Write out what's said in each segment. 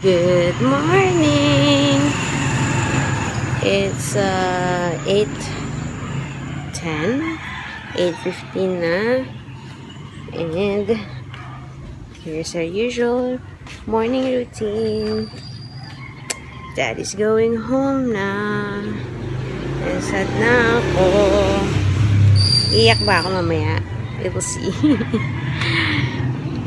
Good morning! It's 8:10, 8:15 na, and here's our usual morning routine. Dad is going home na. And sad na ako. Iyak ba ako mamaya? We will see.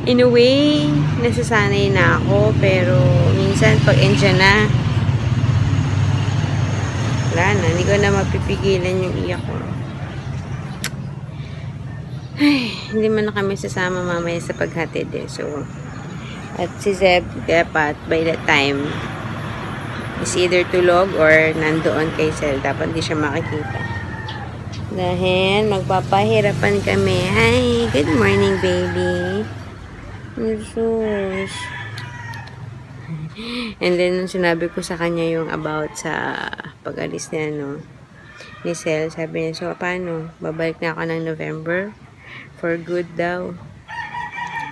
In a way, nasasanay na ako, pero minsan pag endiyan na, wala na, hindi ko na mapipigilan yung iyak ko. Ay, hindi man na kami sasama mamaya sa paghatid eh. So, at si Zeb, dapat by that time, is either tulog or nandoon kay Sel. Dapat hindi siya makikita. Dahil magpapahirapan kami. Hi, good morning baby. Jesus. And then, sinabi ko sa kanya yung about sa pag-alis niya, no, ni Sel. Sabi niya, so, paano? Babalik na ako ng November? For good daw.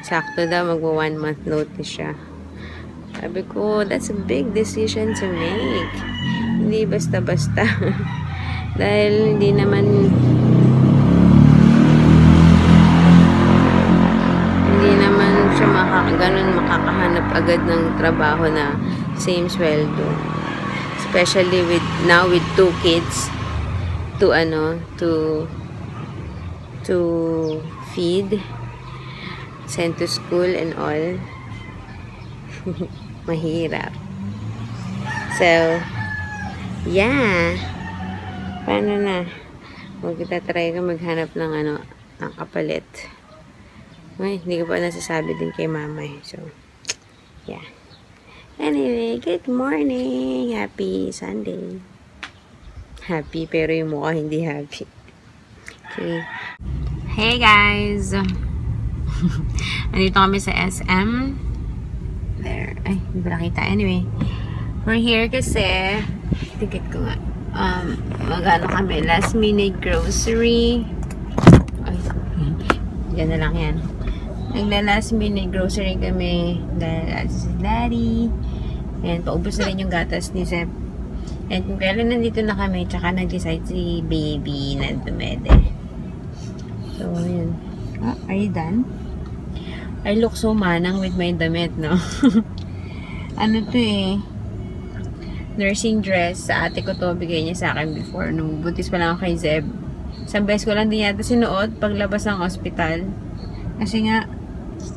Sakto daw, magwa 1 month notice siya. Sabi ko, that's a big decision to make. Hindi basta-basta. Dahil hindi naman siya makakahanap agad ng trabaho na same sweldo. Especially now with 2 kids to feed, send to school and all. Mahirap. So, yeah. Paano na? Magtatry ka maghanap ng ng kapalit. Ay, hindi ko pa nasasabi din kay mama. So, yeah. Anyway, good morning. Happy Sunday. Happy, pero yung mukha hindi happy. Okay. Hey guys! Andito kami sa SM. There. Ay, hindi ba nakita? Anyway, we're here kasi ticket ko nga. Magano kami, last minute grocery. Ay, yan na lang yan. Nagla-last minute grocery kami dahil si Daddy. And paubos na rin yung gatas ni Zeb. And kung kailan nandito na kami, tsaka nag-decide si baby na dumede. So, yun. Oh, are you done? I look so manang with my damit, no? Ano to eh? Nursing dress. Sa ate ko to, bigay niya sa akin before. Nung buntis pa lang ako kay Zeb. Isang beses ko lang din yata sinuot paglabas ng hospital. Kasi nga,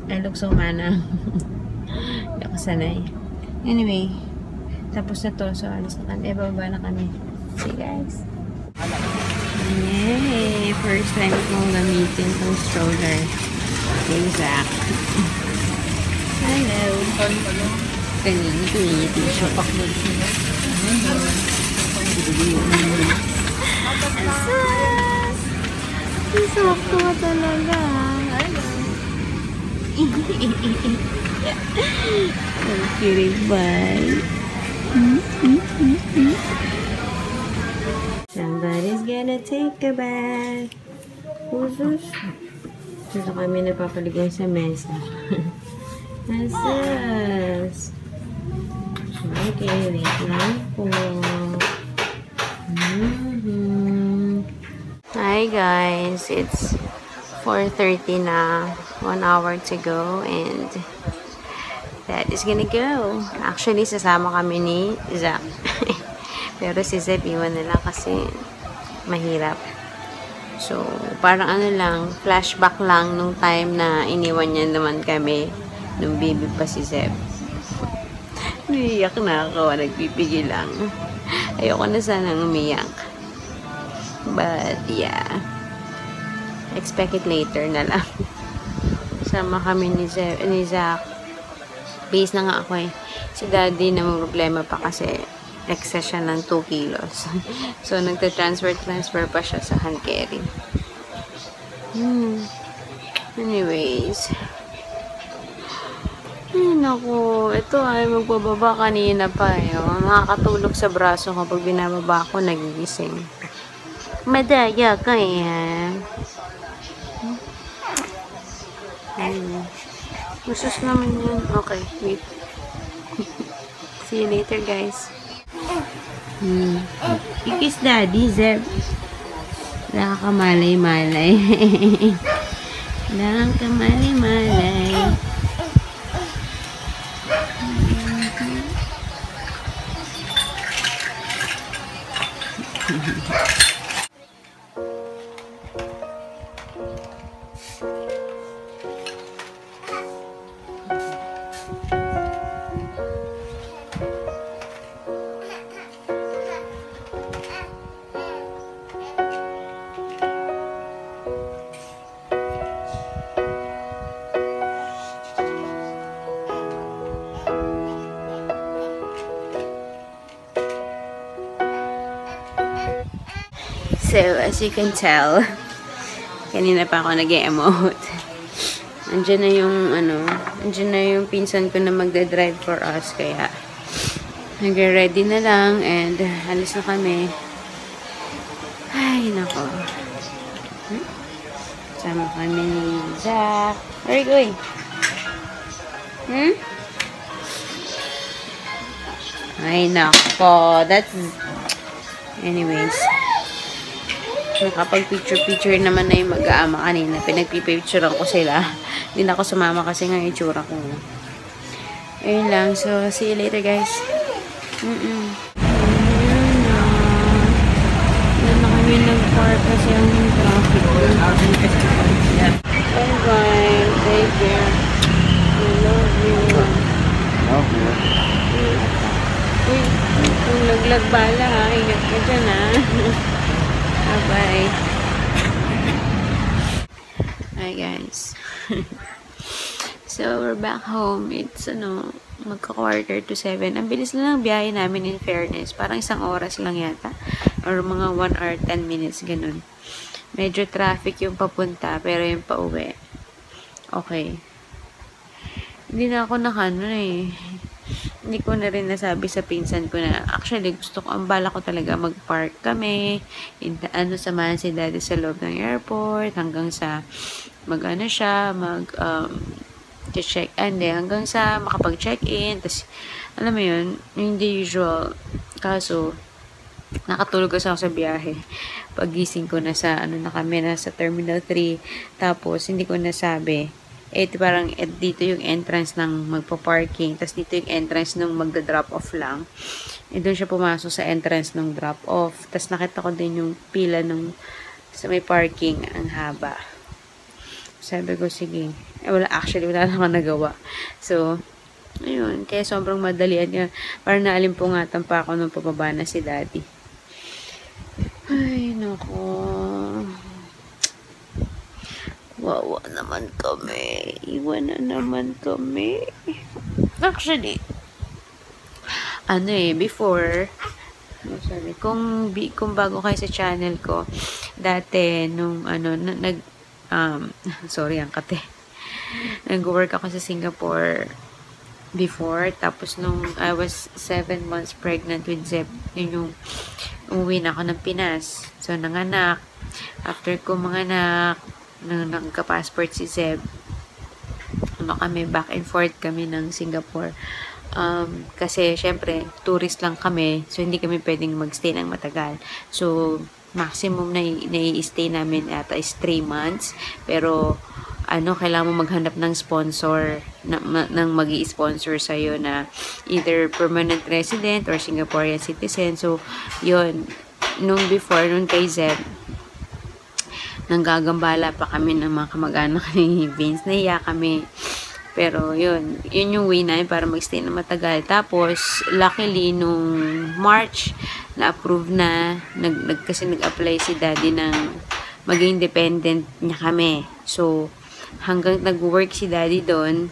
I look so manang. Hindi ako sanay. Anyway, tapos na to. So, alis na kami. Bababa na kami. See guys. Yay! First time kong gamitin tong stroller. Exact. Hello. Kanini siya. Asas! Isok ko talaga. Ang kiribay. Somebody's gonna take a bath. Usus. Dito kami napapaligay sa mesa. Asas. Okay, wait lang po. Hi guys, it's 4:30 na. 1 hour to go and Dad is gonna go. Actually, sasama kami ni Zach. Pero si Zeb iwan na lang kasi mahirap. So, parang lang, flashback lang nung time na iniwan niya naman kami nung baby pa si Zeb. Umiyak na ako, nagpipigil lang. Ayoko na sanang umiyak. But, yeah. Expect it later na lang. Sama kami ni Zach. Base na nga ako eh. Si Daddy na problema pa kasi excess siya ng 2 kilos. So, transfer pa siya sa hand carry. Anyways. Ay, naku. Ito ay magbababa kanina pa eh. Nakakatulog sa braso kapag binababa ako, nagigising. Madaya ka eh. Usus naman yan. Okay, wait. See you later, guys. Ikis daddy, Zeb. Wala ka kamalay-malay. Wala ka kamalay-malay. So, as you can tell, kanina pa ako nag-emote. Andiyan na yung, andiyan na yung pinsan ko na magdadrive for us, kaya nagre-ready na lang, and alis na kami. Ay, nako. Sama kami ni Zach. Where are you going? Ay, nako. That's... Anyways. Nakapag-picture-picture naman na yung mag-aama kanina. Pinagpipicturean ko sila. Hindi na ako sumama kasi nga yung itsura ko. Ayun lang. So, see you later, guys. Ayun na kami nag-park kasi ang traffic. Bye-bye. Take care. I love you. Love you. Uy, kung laglag bala ha. Ingat ka dyan ha. Bye-bye. Hi guys. So, we're back home. It's, magka-quarter to 7. Ang bilis lang ng biyahe namin, in fairness. Parang 1 oras lang yata. Or mga 1 hour 10 minutes, ganun. Medyo traffic yung papunta, pero yung pauwi. Okay. Hindi na ako hindi ko na rin nasabi sa pinsan ko na actually gusto ko, ang bala ko talaga mag-park kami, samahan si daddy sa loob ng airport hanggang sa check, hanggang sa makapag-check-in, tas alam mo yun, hindi usual, kaso nakatulog kasi ako sa biyahe. Pagising ko na kami nasa Terminal 3, tapos hindi ko nasabi, parang dito yung entrance ng magpa-parking, tapos dito yung entrance ng magda-drop off lang. Doon siya pumasok sa entrance ng drop off. Tapos nakita ko din yung pila sa may parking, ang haba. Sabi ko, sige. Wala lang ako nagawa. So, ayun. Kaya sobrang madalian niya. Parang naalimpungatan pa ako nung pababa na si daddy. Ay, nako. Wawa naman kami. Iwan na naman kami. Actually, before, kung bago kayo sa channel ko, dati, sorry, ang kate. Nag-work ako sa Singapore before, tapos nung I was 7 months pregnant with Zeb, yun yung umuwi na ako ng Pinas. So, nanganak. After ko manganak, nagka-passport si Zeb, kami, back and forth kami ng Singapore. Kasi, syempre, tourist lang kami, so hindi kami pwedeng magstay ng matagal. So, maximum na i-stay namin ata is 3 months. Pero, kailangan mo maghanap ng sponsor, ng mag-i-sponsor sa'yo na either permanent resident or Singaporean citizen. So, yun, nung kay Zeb, nanggagambala pa kami ng mga kamag-anak ni Vince. Nahiya kami. Pero, yun yung way namin para mag-stay na matagal. Tapos, luckily, nung March, na-approve na, kasi nag-apply si daddy ng maging dependent niya kami. So, hanggang nag-work si daddy doon,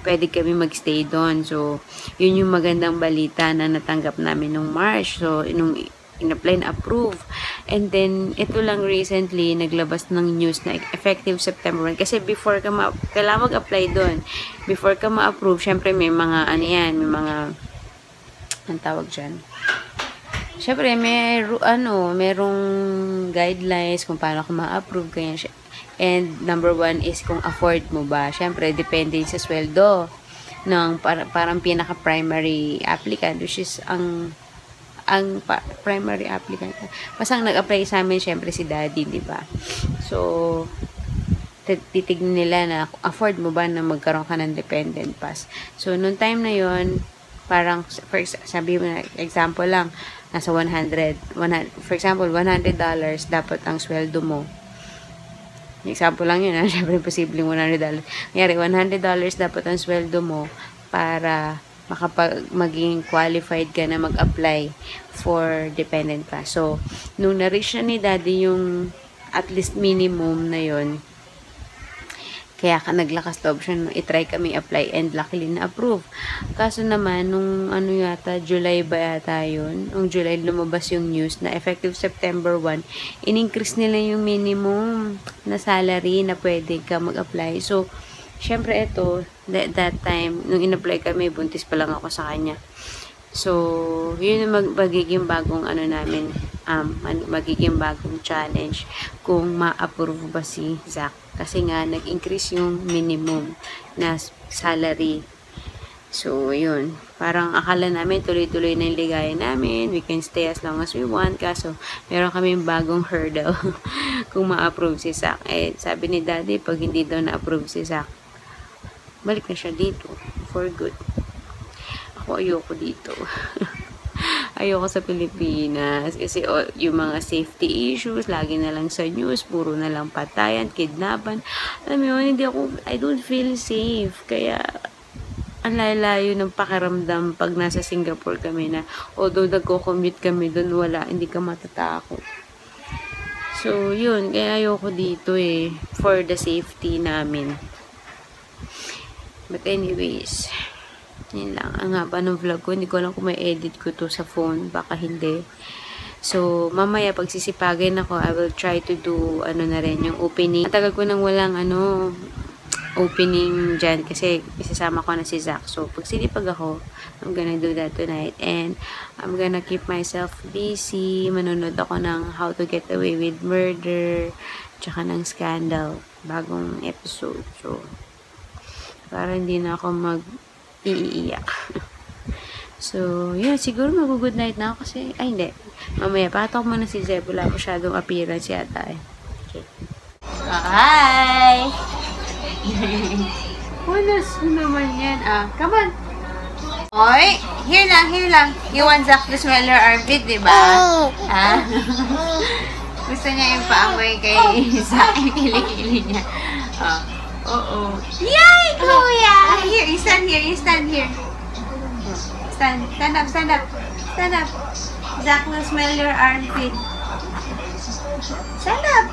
pwede kami mag-stay doon. So, yun yung magandang balita na natanggap namin nung March. So, nung in-apply na approve. And then, ito lang recently, naglabas ng news na effective September 1. Kasi before ka kailangan mag-apply doon. Before ka ma-approve, syempre may mga, may mga, ang tawag dyan? Syempre, merong guidelines kung paano ka ma-approve, kaya And number 1 is kung afford mo ba. Syempre, depende sa sweldo. ng parang pinaka-primary applicant, which is primary applicant. Basta ang nag-apply sa amin, syempre si daddy, di ba? So, titignan nila na afford mo ba na magkaroon ka ng dependent pass. So, noong time na yon parang, sabi mo na, example lang, nasa for example, $100 dapat ang sweldo mo. Example lang yun, syempre posibleng $100. Kanyari, $100 dapat ang sweldo mo para maging qualified ka na mag-apply for dependent pass. So, nung na-reach na ni daddy yung at least minimum na yon, kaya naglakas loob siya, itry kami apply and luckily na-approve. Kaso naman, nung July ba yata yun? Nung July lumabas yung news na effective September 1, in-increase nila yung minimum na salary na pwede ka mag-apply. So, syempre ito, that time, nung in-apply kami, buntis pa lang ako sa kanya. So, yun yung magiging bagong namin, magiging bagong challenge kung ma-approve ba si Zach. Kasi nga, nag-increase yung minimum na salary. So, yun. Parang akala namin, tuloy-tuloy na yung ligaya namin. We can stay as long as we want. Kaso, meron kami bagong hurdle kung ma-approve si Zach. Eh, sabi ni daddy, pag hindi daw na-approve si Zach, balik na siya dito. For good. Ako, ayoko dito. Ayoko sa Pilipinas kasi yung mga safety issues lagi na lang sa news, puro na lang patayan, kidnapan. Alam mo yun, I don't feel safe. Kaya ang layo ng pakiramdam pag nasa Singapore kami na although nagko-commute kami doon, hindi ka matatakot. So yun, kaya ayoko dito for the safety namin. But anyways, yun lang. Ang haba ng vlog ko. Hindi ko alam kung may edit ko to sa phone. Baka hindi. So, mamaya pagsisipagin ako, I will try to do, na rin, yung opening. Matagal ko nang walang, opening dyan. Kasi, isasama ko na si Zach. So, pag silipag ako, I'm gonna do that tonight. And, I'm gonna keep myself busy. Manonood ako ng How to Get Away with Murder. Tsaka ng Scandal. Bagong episode. So, para hindi na ako iiyak. So, yun. Siguro mag-good night na ako kasi, hindi. Mamaya, patok mo na si Zeb. Wala masyadong appearance yata Okay. Hi! Walas naman yan. Come on. Oy, here lang. You want Zach to smell your armpit, diba? Gusto niya yung paamoy kay Zach. Kilikili niya. Oo. Yay, kuya! Here, you stand here. Stand up. Zach will smell your armpit. Stand up.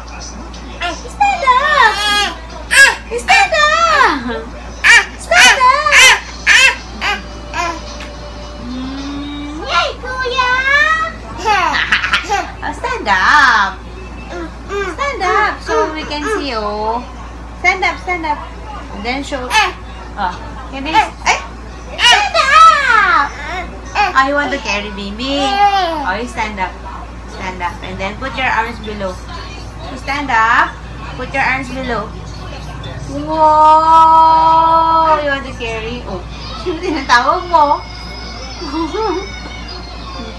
Yay, kuya! Stand up. So we can see you. Stand up. And then show. Can I? Stand up! You want to carry baby? You stand up. And then put your arms below. Stand up. Put your arms below. Whoa! You want to carry? Tinatawag mo.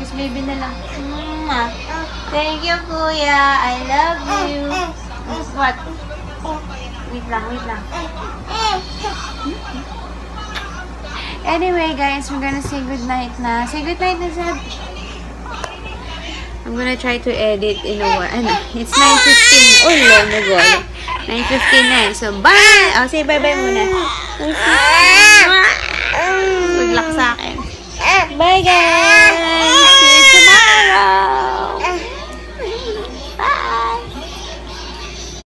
Kiss baby na lang. Thank you, kuya. I love you. What? Wait lang. Anyway, guys, we're gonna say goodnight na. Say goodnight na, Zeb. I'm gonna try to edit in a while. It's 9:15. Oh, long ago. 9:15 na. So, bye! Say bye-bye muna. Good luck sa akin. Bye, guys!